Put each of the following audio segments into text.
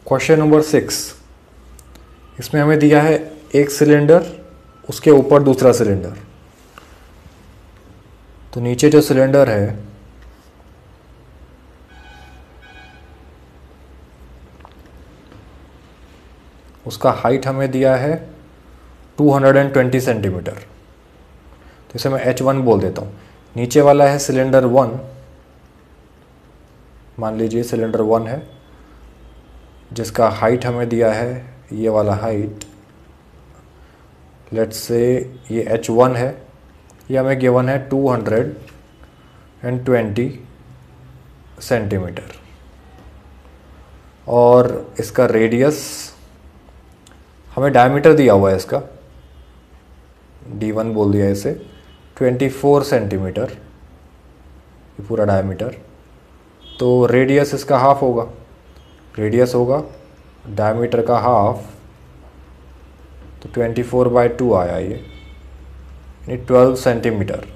Question number 6, इसमें हमें दिया है एक सिलेंडर, उसके ऊपर दूसरा सिलेंडर। तो नीचे जो सिलेंडर है उसका हाइट हमें दिया है 220 सेंटीमीटर। तो इसे मैं H1 बोल देता हूँ। नीचे वाला है सिलेंडर 1, मान लीजिए सिलेंडर 1 है जिसका हाइट हमें दिया है ये वाला हाइट, लेट्स से ये H1 है, ये हमें गिवन है 220 सेंटीमीटर। और इसका रेडियस हमें डायमीटर दिया हुआ है, इसका D1 बोल दिया इसे, 24 सेंटीमीटर ये पूरा डायमीटर। तो रेडियस इसका हाफ होगा, रेडियस होगा डायमीटर का हाफ, तो 24/2 आया ये, यानी 12 सेंटीमीटर।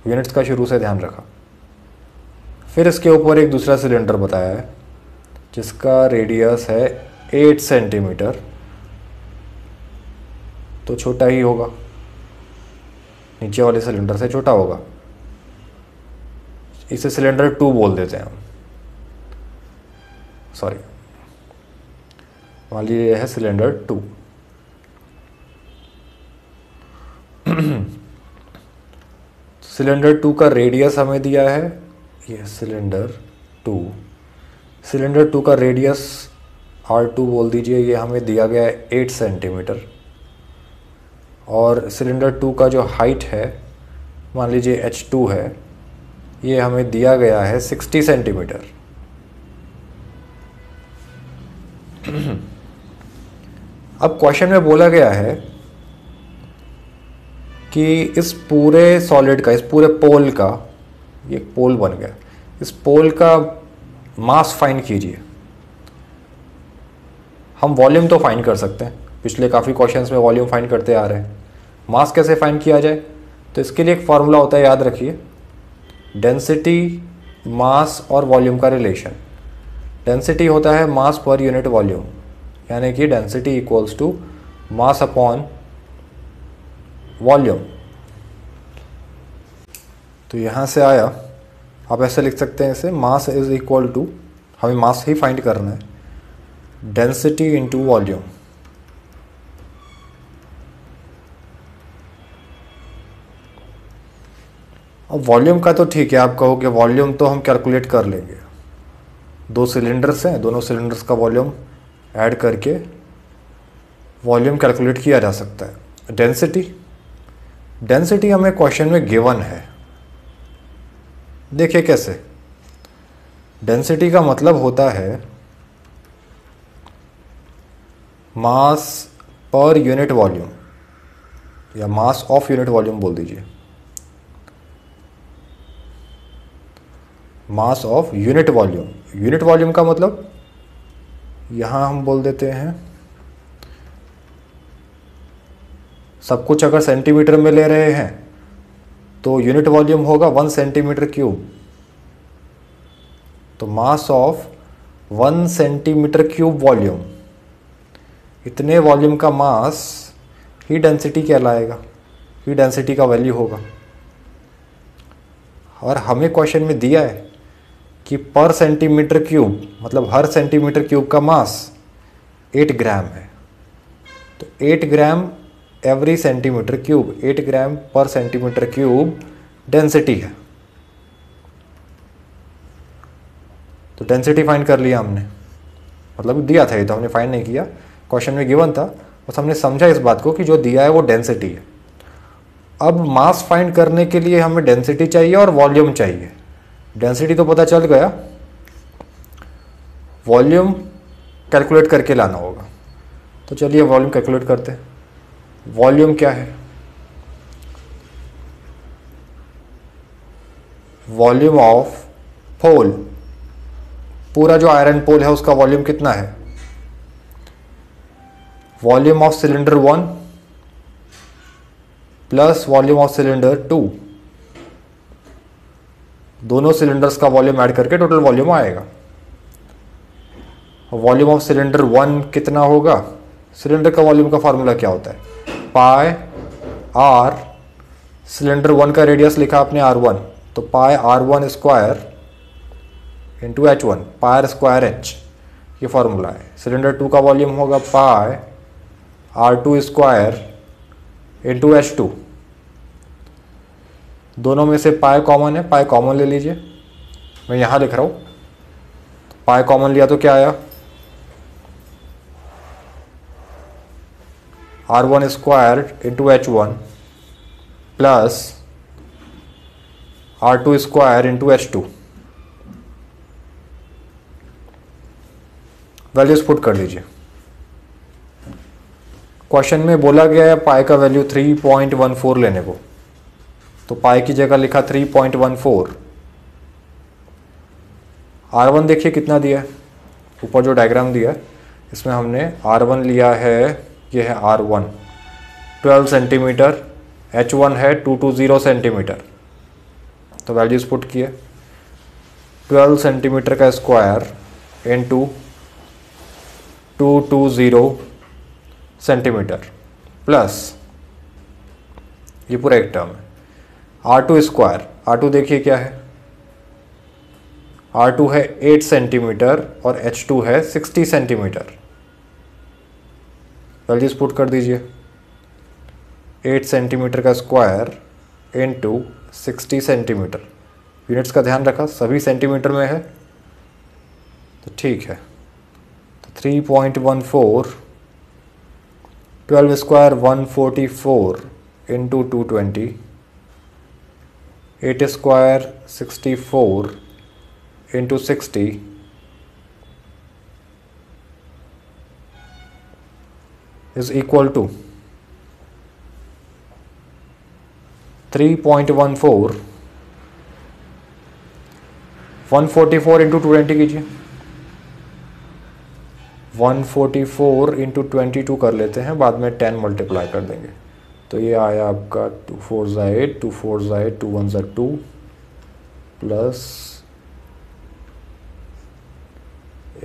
यूनिट्स का शुरू से ध्यान रखा। फिर इसके ऊपर एक दूसरा सिलेंडर बताया है जिसका रेडियस है 8 सेंटीमीटर, तो छोटा ही होगा, नीचे वाले सिलेंडर से छोटा होगा। इसे सिलेंडर 2 बोल देते हैं हम, सॉरी, मान लीजिए है सिलेंडर 2। सिलेंडर 2 का रेडियस हमें दिया है, ये सिलेंडर 2, सिलेंडर 2 का रेडियस R2 बोल दीजिए, ये हमें दिया गया है 8 सेंटीमीटर। और सिलेंडर 2 का जो हाइट है मान लीजिए H2 है, ये हमें दिया गया है 60 सेंटीमीटर। अब क्वेश्चन में बोला गया है कि इस पूरे सॉलिड का, इस पूरे पोल का, ये पोल बन गया, इस पोल का मास फाइंड कीजिए। हम वॉल्यूम तो फाइंड कर सकते हैं, पिछले काफ़ी क्वेश्चंस में वॉल्यूम फाइंड करते आ रहे हैं। मास कैसे फाइंड किया जाए? तो इसके लिए एक फार्मूला होता है, याद रखिए, डेंसिटी, मास और वॉल्यूम का रिलेशन। डेंसिटी होता है मास पर यूनिट वॉल्यूम, यानी कि density equals to mass upon volume. तो यहाँ से आया, आप ऐसे लिख सकते हैं इसे, मास इज इक्वल टू, हमें मास ही फाइंड करना है, डेंसिटी इंटू वॉल्यूम। अब वॉल्यूम का तो ठीक है, आप कहोगे वॉल्यूम तो हम कैलकुलेट कर लेंगे, 2 सिलेंडर्स हैं, दोनों सिलेंडर्स का वॉल्यूम ऐड करके वॉल्यूम कैलकुलेट किया जा सकता है। डेंसिटी, डेंसिटी हमें क्वेश्चन में गिवन है, देखिए कैसे। डेंसिटी का मतलब होता है मास पर यूनिट वॉल्यूम, या मास ऑफ यूनिट वॉल्यूम बोल दीजिए, mass of unit volume. Unit volume का मतलब यहां हम बोल देते हैं, सब कुछ अगर सेंटीमीटर में ले रहे हैं तो यूनिट वॉल्यूम होगा 1 सेंटीमीटर क्यूब। तो mass of 1 centimetre cube volume, इतने वॉल्यूम का मास ही डेंसिटी कहलाएगा, ही डेंसिटी का वैल्यू होगा। और हमें क्वेश्चन में दिया है कि पर सेंटीमीटर क्यूब, मतलब हर सेंटीमीटर क्यूब का मास 8 ग्राम है। तो 8 ग्राम एवरी सेंटीमीटर क्यूब, 8 ग्राम पर सेंटीमीटर क्यूब डेंसिटी है। तो डेंसिटी फाइंड कर लिया हमने, मतलब दिया था ये, तो हमने फाइंड नहीं किया, क्वेश्चन में गिवन था, बस हमने समझा इस बात को कि जो दिया है वो डेंसिटी है। अब मास फाइंड करने के लिए हमें डेंसिटी चाहिए और वॉल्यूम चाहिए। डेंसिटी तो पता चल गया, वॉल्यूम कैलकुलेट करके लाना होगा। तो चलिए वॉल्यूम कैलकुलेट करते हैं। वॉल्यूम क्या है? वॉल्यूम ऑफ पोल, पूरा जो आयरन पोल है उसका वॉल्यूम कितना है? Volume of cylinder 1 plus volume of cylinder 2, दोनों सिलेंडर्स का वॉल्यूम ऐड करके टोटल वॉल्यूम आएगा। वॉल्यूम ऑफ सिलेंडर 1 कितना होगा? सिलेंडर का वॉल्यूम का फार्मूला क्या होता है? पाई आर, सिलेंडर 1 का रेडियस लिखा आपने R1, तो pi R1 square into H1, pi R square H, ये फार्मूला है। सिलेंडर 2 का वॉल्यूम होगा पाई R2 स्क्वायर इंटू H2। दोनों में से पाई कॉमन है, पाई कॉमन ले लीजिए, मैं यहाँ लिख रहा हूँ। पाई कॉमन लिया तो क्या आया? R1 square into H1 plus R2 square into H2। Values put कर दीजिए। क्वेश्चन में बोला गया है पाई का वैल्यू 3.14 लेने को, तो पाई की जगह लिखा 3.14। R1 देखिए कितना दिया है, ऊपर जो डायग्राम दिया है इसमें हमने R1 लिया है, ये है R1 12 सेंटीमीटर, H1 है 220 सेंटीमीटर। तो वैल्यूज पुट किए, 12 सेंटीमीटर का स्क्वायर इंटू 220 सेंटीमीटर प्लस ये पूरा एक टर्म है R2 स्क्वायर। R2 देखिए क्या है, R2 है 8 सेंटीमीटर और H2 है 60 सेंटीमीटर। वैल्यूज पुट कर दीजिए, 8 सेंटीमीटर का स्क्वायर इंटू 60 सेंटीमीटर। यूनिट्स का ध्यान रखा, सभी सेंटीमीटर में है, तो ठीक है। तो 3.14, 12 square 144 into 220, 8 square 64 into 60 is equal to 3.14, 144 into 220 कीजिए, 144 इंटू 22 कर लेते हैं, बाद में 10 मल्टीप्लाई कर देंगे। तो ये आया आपका 2 4 ज़ा 8, 2 4 ज़ा 8, 2 1 ज़ा 2 प्लस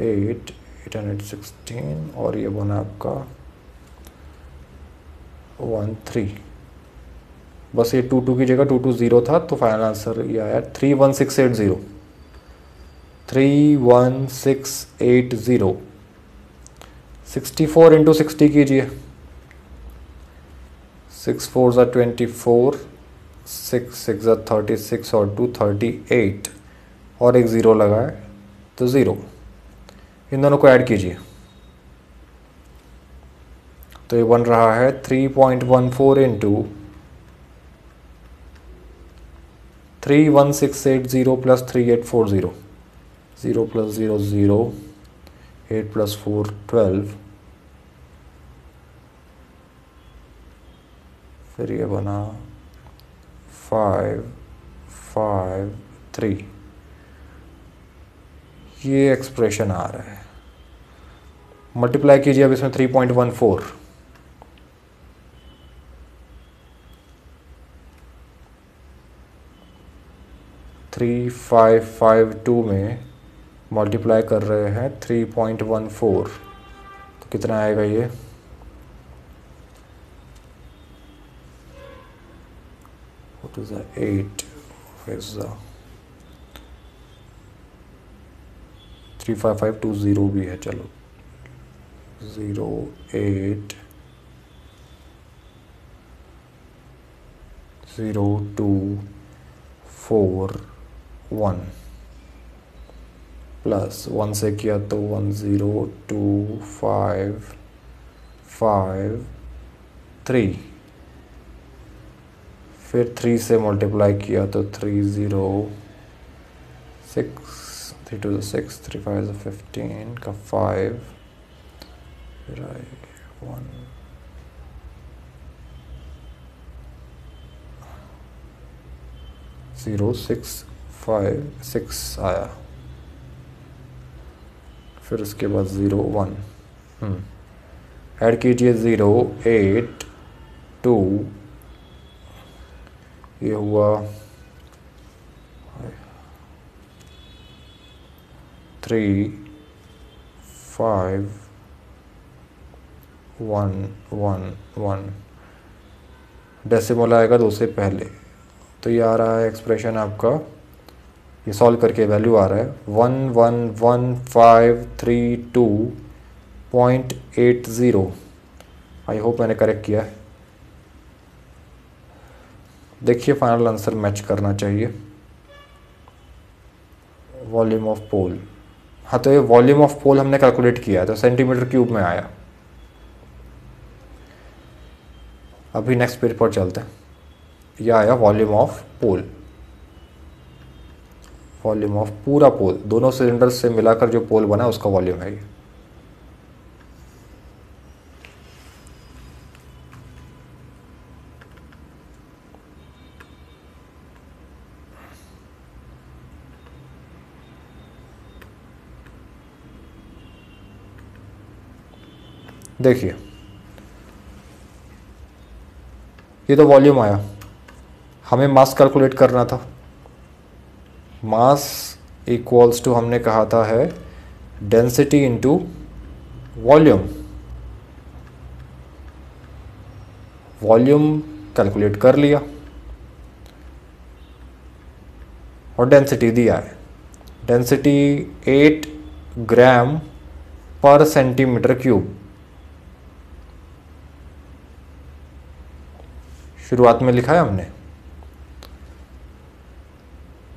8 816 और ये बना आपका 13। बस ये 22 की जगह 220 था, तो फाइनल आंसर ये आया 31680। 31680। 64 इंटू 60 कीजिए, 6 4 ज़ा 24, 6 6 ज़ा 36 और 2 38 और एक ज़ीरो लगाए तो ज़ीरो। इन दोनों को ऐड कीजिए तो ये बन रहा है 3.14 इंटू 31680 प्लस 3840, 0 प्लस 0 0, 8 प्लस 4 12, फिर ये बना 5 5 3। ये एक्सप्रेशन आ रहा है, मल्टीप्लाई कीजिए अब इसमें 3.14, 3552 में मल्टीप्लाई कर रहे हैं 3.14, तो कितना आएगा ये? What is that? 8 is 35520 भी है, चलो 0 8 0 2 4 1 प्लस 1 से किया तो 1 0 2 5 5 3, फिर 3 से मल्टीप्लाई किया तो 3 0 6, 3 2 6, 3 5 15 का 5, फिर 1 0 6 5 6 आया, फिर उसके बाद 0 1 ऐड कीजिए 0 8 2, ये हुआ 3 5.111 डेसिमल आएगा 2 से पहले। तो ये आ रहा है एक्सप्रेशन आपका, ये सॉल्व करके वैल्यू आ रहा है 111,532.80। आई होप मैंने करेक्ट किया है। देखिए फाइनल आंसर मैच करना चाहिए। वॉल्यूम ऑफ पोल, हाँ तो ये वॉल्यूम ऑफ पोल हमने कैलकुलेट किया है तो सेंटीमीटर क्यूब में आया। अभी नेक्स्ट पेज पर चलते हैं। यह आया volume of pole, volume of पूरा पोल, दोनों सिलेंडर्स से मिलाकर जो पोल बना उसका वॉल्यूम है ये। देखिए ये तो वॉल्यूम आया, हमें मास कैलकुलेट करना था। मास इक्वल्स टू हमने कहा था है density into volume. Volume calculate कर लिया और डेंसिटी दिया है। डेंसिटी 8 ग्राम पर सेंटीमीटर क्यूब। शुरुआत में लिखा है हमने।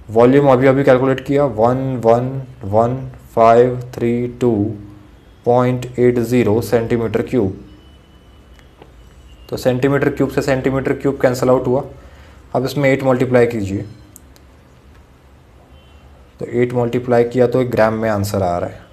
वॉल्यूम अभी अभी कैलकुलेट किया 111,532.80 सेंटीमीटर क्यूब। तो सेंटीमीटर क्यूब से सेंटीमीटर क्यूब कैंसिल आउट हुआ। अब इसमें 8 मल्टीप्लाई कीजिए, तो 8 मल्टीप्लाई किया तो 1 ग्राम में आंसर आ रहा है।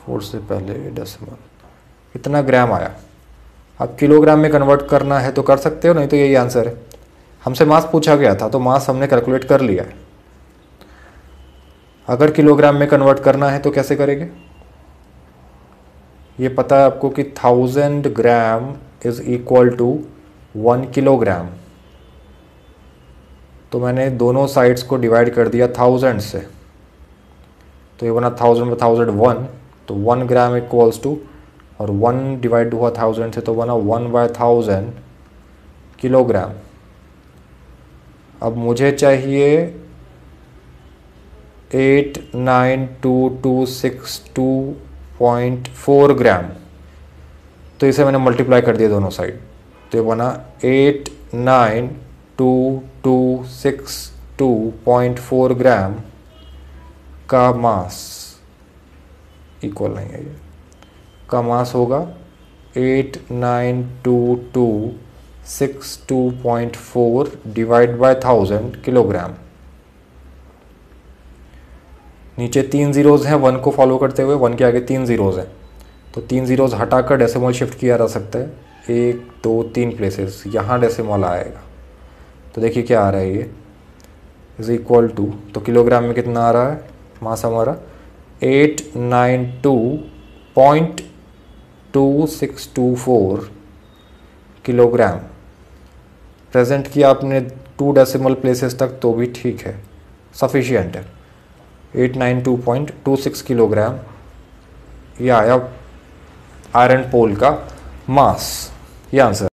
फोर से पहले डेसिमल, इतना ग्राम आया। अब किलोग्राम में कन्वर्ट करना है तो कर सकते हो, नहीं तो यही आंसर है। हमसे मास पूछा गया था तो मास हमने कैलकुलेट कर लिया है। अगर किलोग्राम में कन्वर्ट करना है तो कैसे करेंगे? ये पता है आपको कि 1000 gram is equal to 1 kilogram. तो मैंने दोनों साइड्स को डिवाइड कर दिया 1000 से, तो ये बना 1000 में 1001, तो 1 ग्राम इक्वल्स टू, और 1 डिवाइड हुआ 1000 से तो बना 1/1000 किलोग्राम। अब मुझे चाहिए 892,262.4 ग्राम, तो इसे मैंने मल्टीप्लाई कर दिया दोनों साइड, तो ये बना 892,262.4 ग्राम का मास। इक्वल नहीं है ये, का मास होगा 892,262.4 डिवाइड बाय 1000 किलोग्राम। नीचे 3 जीरोज़ हैं 1 को फॉलो करते हुए, 1 के आगे 3 जीरोज़ हैं, तो 3 जीरोज़ हटाकर डेसिमल शिफ्ट किया जा सकता है 1 2 3 प्लेसेस, यहाँ डेसिमल आएगा। तो देखिए क्या आ रहा है, ये इज इक्वल टू, तो किलोग्राम में कितना आ रहा है मास हमारा 892.2624 किलोग्राम। प्रेजेंट किया आपने 2 डेसिमल प्लेसेस तक तो भी ठीक है, सफिशिएंट है। 892.26 किलोग्राम ये आया आयरन पोल का मास, ये आंसर।